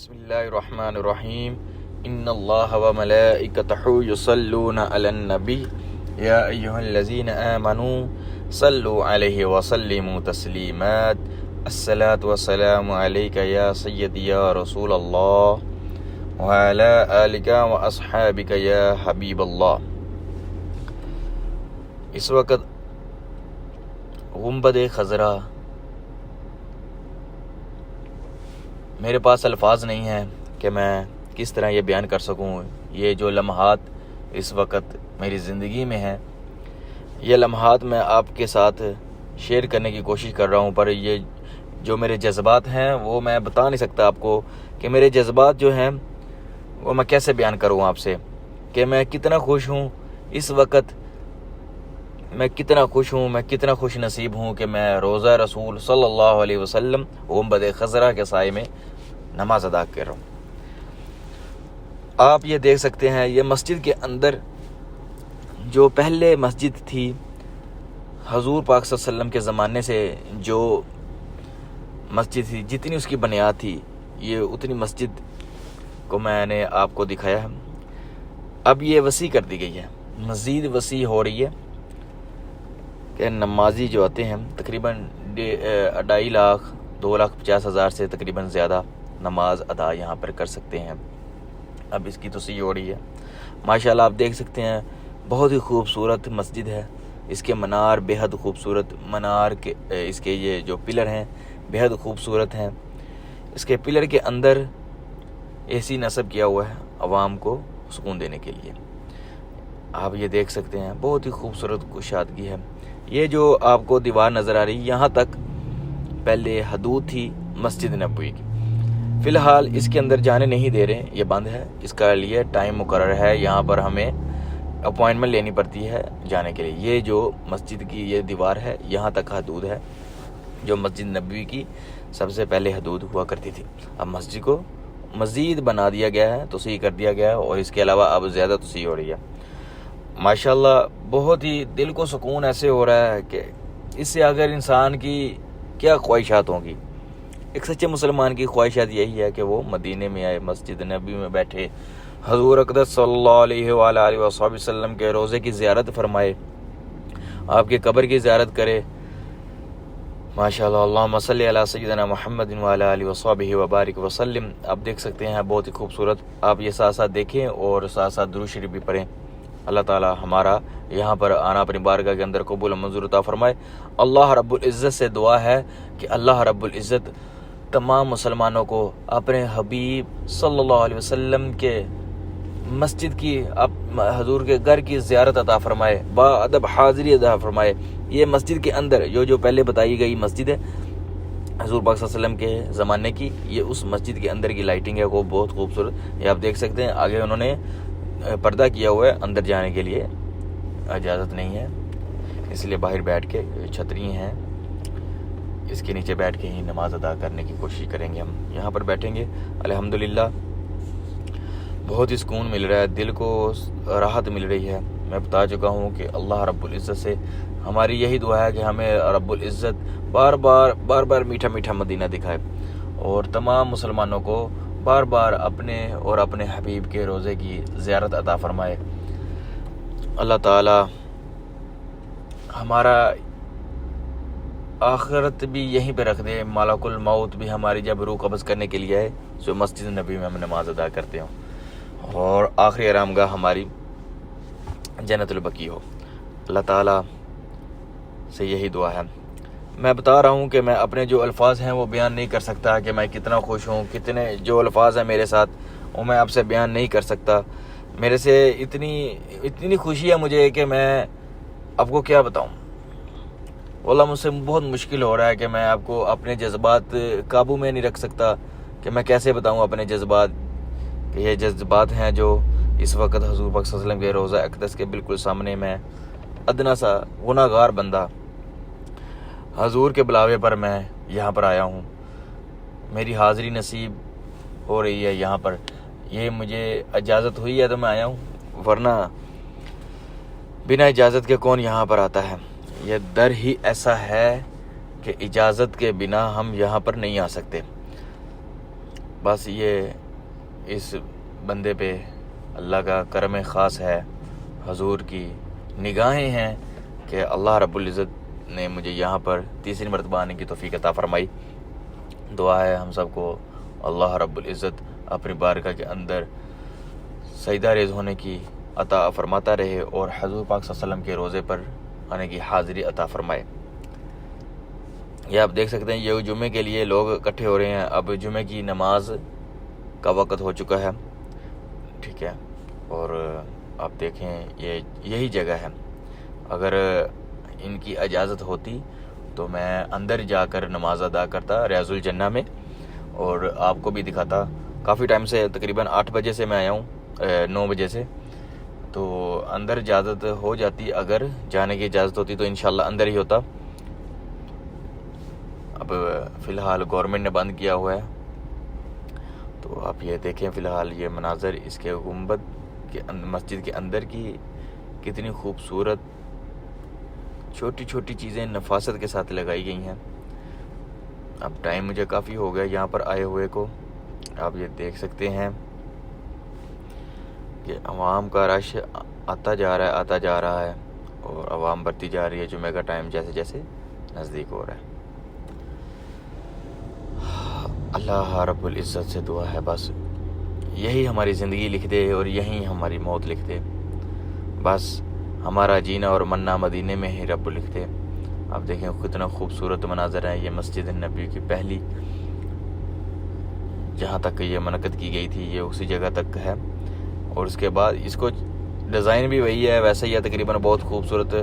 بسم اللہ الرحمن الرحیم ان اللہ وملائکتہ یصلون علی النبی یا ایہا الذین آمنوا صلوا علیہ وسلموا تسلیمات الصلاۃ والسلام علیک یا سیدی یا رسول اللہ وعلی آلک واصحابک یا حبیب اللہ۔ اس وقت گنبد خضرا میرے پاس الفاظ نہیں ہیں کہ میں کس طرح یہ بیان کر سکوں۔ یہ جو لمحات اس وقت میری زندگی میں ہیں، یہ لمحات میں آپ کے ساتھ شیئر کرنے کی کوشش کر رہا ہوں، پر یہ جو میرے جذبات ہیں وہ میں بتا نہیں سکتا آپ کو کہ میرے جذبات جو ہیں وہ میں کیسے بیان کروں آپ سے، کہ میں کتنا خوش ہوں اس وقت، میں کتنا خوش ہوں، میں کتنا خوش نصیب ہوں کہ میں روضہ رسول صلی اللہ علیہ وسلم گنبد خضرا کے سائے میں نماز ادا کر رہا ہوں۔ آپ یہ دیکھ سکتے ہیں، یہ مسجد کے اندر جو پہلے مسجد تھی حضور پاک صلی اللہ علیہ وسلم کے زمانے سے، جو مسجد تھی جتنی اس کی بنیاد تھی، یہ اتنی مسجد کو میں نے آپ کو دکھایا ہے۔ اب یہ وسیع کر دی گئی ہے، مزید وسیع ہو رہی ہے کہ نمازی جو آتے ہیں تقریباً 2.5 لاکھ 2,50,000 سے تقریباً زیادہ نماز ادا یہاں پر کر سکتے ہیں۔ اب اس کی توسیع ہو رہی ہے ماشاءاللہ۔ آپ دیکھ سکتے ہیں بہت ہی خوبصورت مسجد ہے، اس کے منار بے حد خوبصورت، منار کے اس کے یہ جو پلر ہیں بے حد خوبصورت ہیں۔ اس کے پلر کے اندر اے سی نصب کیا ہوا ہے عوام کو سکون دینے کے لیے۔ آپ یہ دیکھ سکتے ہیں بہت ہی خوبصورت کشادگی ہے۔ یہ جو آپ کو دیوار نظر آ رہی، یہاں تک پہلے حدود تھی مسجد نبوی کی۔ فی الحال اس کے اندر جانے نہیں دے رہے، یہ بند ہے، اس کا لیے ٹائم مقرر ہے، یہاں پر ہمیں اپوائنٹمنٹ لینی پڑتی ہے جانے کے لیے۔ یہ جو مسجد کی یہ دیوار ہے یہاں تک حدود ہے، جو مسجد نبوی کی سب سے پہلے حدود ہوا کرتی تھی۔ اب مسجد کو مزید بنا دیا گیا ہے، توسیع کر دیا گیا ہے، اور اس کے علاوہ اب زیادہ توسیع ہو رہی ہے ماشاءاللہ۔ بہت ہی دل کو سکون ایسے ہو رہا ہے کہ اس سے اگر انسان کی کیا خواہشات ہوں گی۔ ایک سچے مسلمان کی خواہشات یہی ہے کہ وہ مدینے میں آئے، مسجد نبی میں بیٹھے، حضور اقدس صلی اللہ علیہ وآلہ وسلم کے روضے کی زیارت فرمائے، آپ کے قبر کی زیارت کرے ماشاءاللہ۔ اللہم صلی علی سیدنا محمد وعلی آلہ وصحبہ وبارک وسلم۔ آپ دیکھ سکتے ہیں بہت ہی خوبصورت۔ آپ یہ ساتھ ساتھ دیکھیں اور ساتھ ساتھ درود شریف بھی پڑھیں۔ اللہ تعالی ہمارا یہاں پر آنا اپنی بارگاہ کے اندر قبول و منظور عطا فرمائے۔ اللہ رب العزت سے دعا ہے کہ اللہ رب العزت تمام مسلمانوں کو اپنے حبیب صلی اللہ علیہ وسلم کے مسجد کی، حضور کے گھر کی زیارت عطا فرمائے، با ادب حاضری عطا فرمائے۔ یہ مسجد کے اندر جو پہلے بتائی گئی مسجد ہے حضور پاک صلی اللہ علیہ وسلم کے زمانے کی، یہ اس مسجد کے اندر کی لائٹنگ ہے، وہ بہت خوبصورت۔ یہ آپ دیکھ سکتے ہیں، آگے انہوں نے پردہ کیا ہوا ہے، اندر جانے کے لیے اجازت نہیں ہے، اس لیے باہر بیٹھ کے چھتری ہیں، اس کے نیچے بیٹھ کے ہی نماز ادا کرنے کی کوشش کریں گے۔ ہم یہاں پر بیٹھیں گے، الحمدللہ بہت ہی سکون مل رہا ہے، دل کو راحت مل رہی ہے۔ میں بتا چکا ہوں کہ اللہ رب العزت سے ہماری یہی دعا ہے کہ ہمیں رب العزت بار بار میٹھا میٹھا مدینہ دکھائے، اور تمام مسلمانوں کو بار بار اپنے اور اپنے حبیب کے روضے کی زیارت عطا فرمائے۔ اللہ تعالی ہمارا آخرت بھی یہیں پہ رکھ دے، ملک الموت بھی ہماری جب روح قبض کرنے کے لیے ہے، جو مسجد نبی میں ہم نماز ادا کرتے ہوں، اور آخری آرامگاہ ہماری جنت البقیع ہو۔ اللہ تعالی سے یہی دعا ہے۔ میں بتا رہا ہوں کہ میں اپنے جو الفاظ ہیں وہ بیان نہیں کر سکتا کہ میں کتنا خوش ہوں، کتنے جو الفاظ ہیں میرے ساتھ وہ میں آپ سے بیان نہیں کر سکتا۔ میرے سے اتنی خوشی ہے مجھے کہ میں آپ کو کیا بتاؤں۔ واللہ مجھ سے بہت مشکل ہو رہا ہے کہ میں آپ کو اپنے جذبات قابو میں نہیں رکھ سکتا کہ میں کیسے بتاؤں اپنے جذبات، کہ یہ جذبات ہیں جو اس وقت حضور پاک صلی اللہ علیہ وسلم کے روضہ اقدس کے بالکل سامنے میں ادنا سا گناہ گار بندہ، حضور کے بلاوے پر میں یہاں پر آیا ہوں، میری حاضری نصیب ہو رہی ہے یہاں پر، یہ مجھے اجازت ہوئی ہے تو میں آیا ہوں، ورنہ بنا اجازت کے کون یہاں پر آتا ہے۔ یہ در ہی ایسا ہے کہ اجازت کے بنا ہم یہاں پر نہیں آ سکتے۔ بس یہ اس بندے پہ اللہ کا کرم خاص ہے، حضور کی نگاہیں ہیں کہ اللہ رب العزت نے مجھے یہاں پر تیسری مرتبہ آنے کی توفیق عطا فرمائی۔ دعا ہے ہم سب کو اللہ رب العزت اپنی بارگاہ کے اندر سجدہ ریز ہونے کی عطا فرماتا رہے اور حضور پاک صلی اللہ علیہ وسلم کے روزے پر آنے کی حاضری عطا فرمائے۔ یہ آپ دیکھ سکتے ہیں یہ جمعے کے لیے لوگ اکٹھے ہو رہے ہیں۔ اب جمعے کی نماز کا وقت ہو چکا ہے، ٹھیک ہے، اور آپ دیکھیں یہی جگہ ہے۔ اگر ان کی اجازت ہوتی تو میں اندر جا کر نماز ادا کرتا ریاض الجنہ میں اور آپ کو بھی دکھاتا۔ کافی ٹائم سے، تقریباً 8 بجے سے میں آیا ہوں، 9 بجے سے، تو اندر اجازت ہو جاتی، اگر جانے کی اجازت ہوتی تو انشاءاللہ اندر ہی ہوتا۔ اب فی الحال گورنمنٹ نے بند کیا ہوا ہے، تو آپ یہ دیکھیں فی الحال یہ مناظر اس کے گنبد کے مسجد کے اندر کی کتنی خوبصورت چھوٹی چھوٹی چیزیں نفاست کے ساتھ لگائی گئی ہیں۔ اب ٹائم مجھے کافی ہو گیا یہاں پر آئے ہوئے کو، آپ یہ دیکھ سکتے ہیں کہ عوام کا رش آتا جا رہا ہے اور عوام بڑھتی جا رہی ہے۔ جمعہ کا ٹائم جیسے جیسے نزدیک ہو رہا ہے۔ اللہ رب العزت سے دعا ہے بس یہی ہماری زندگی لکھ دے اور یہی ہماری موت لکھ دے، بس ہمارا جینا اور مرنا مدینے میں ہی رب لکھ دے۔ آپ دیکھیں کتنا خوبصورت مناظر ہے۔ یہ مسجد نبی کی پہلی جہاں تک یہ منعقد کی گئی تھی، یہ اسی جگہ تک ہے، اور اس کے بعد اس کو ڈیزائن بھی وہی ہے، ویسا ہی ہے تقریباً، بہت خوبصورت۔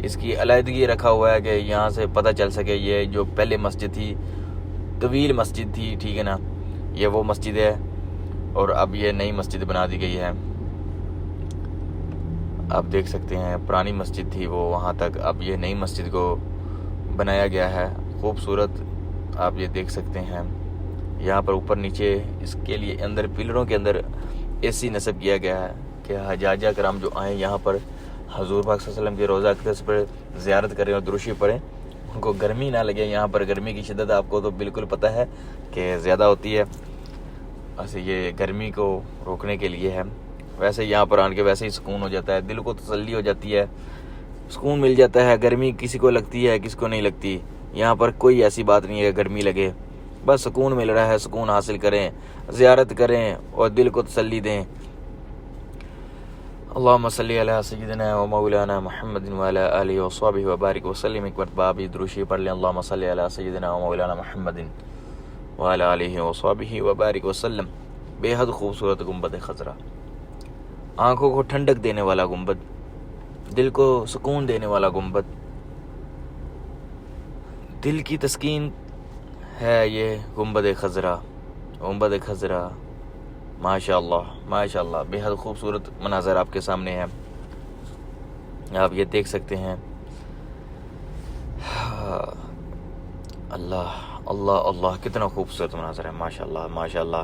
اس کی علیحدگی رکھا ہوا ہے کہ یہاں سے پتہ چل سکے یہ جو پہلے مسجد تھی، طویل مسجد تھی، ٹھیک ہے نا، یہ وہ مسجد ہے اور اب یہ نئی مسجد بنا دی گئی ہے۔ آپ دیکھ سکتے ہیں پرانی مسجد تھی وہ وہاں تک، اب یہ نئی مسجد کو بنایا گیا ہے، خوبصورت۔ آپ یہ دیکھ سکتے ہیں یہاں پر اوپر نیچے اس کے لیے اندر پلروں کے اندر اے سی نصب کیا گیا ہے کہ حجاجہ کرام جو آئیں یہاں پر حضور پاک صلی اللہ علیہ وسلم کے روضہ اقدس پر زیارت کریں اور درود شریف پڑھیں، ان کو گرمی نہ لگے۔ یہاں پر گرمی کی شدت آپ کو تو بالکل پتہ ہے کہ زیادہ ہوتی ہے، ایسے یہ گرمی کو روکنے کے لیے ہے۔ ویسے یہاں پر آن کے ویسے ہی سکون ہو جاتا ہے، دل کو تسلی ہو جاتی ہے، سکون مل جاتا ہے۔ گرمی کسی کو لگتی ہے، کسی کو نہیں لگتی، یہاں پر کوئی ایسی بات نہیں ہے گرمی لگے، بس سکون مل رہا ہے، سکون حاصل کریں، زیارت کریں اور دل کو تسلی دیں۔ اللہم صلی علی سیدنا و مولانا محمد وعلی آلہ وصحبہ وبارک وسلم۔ ایک مرتبہ آپ درود شریف پڑھ لیں، اللہم صلی علی سیدنا و مولانا محمد وعلی آلہ وصحبہ وبارک وسلم۔ بے حد خوبصورت گنبد خضرا، آنکھوں کو ٹھنڈک دینے والا گنبد، دل کو سکون دینے والا گنبد، دل کی تسکین ہے یہ گنبد خضرا۔ گنبد خضرا، ماشاءاللہ ماشاءاللہ، بے حد خوبصورت مناظر آپ کے سامنے ہے، آپ یہ دیکھ سکتے ہیں۔ اللہ اللہ اللہ، کتنا خوبصورت مناظر ہے، ماشاءاللہ ماشاءاللہ۔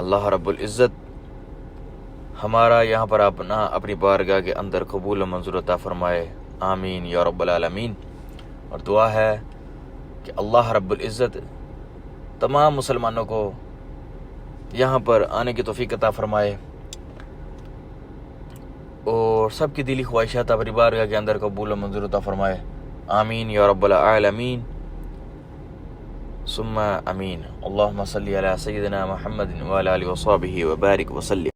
اللہ رب العزت ہمارا یہاں پر اپنی بارگاہ کے اندر قبول و منظور عطا فرمائے، آمین یا رب العالمین۔ اور دعا ہے کہ اللہ رب العزت تمام مسلمانوں کو یہاں پر آنے کی توفیق عطا فرمائے اور سب کی دلی خواہشات اپنی بارگاہ کے اندر قبول و منظور عطا فرمائے، آمین یا رب العالمین ثم امین۔ اللہم صلی علی سیدنا محمد وعلی آلہ وصحبہ وبارک وسلم۔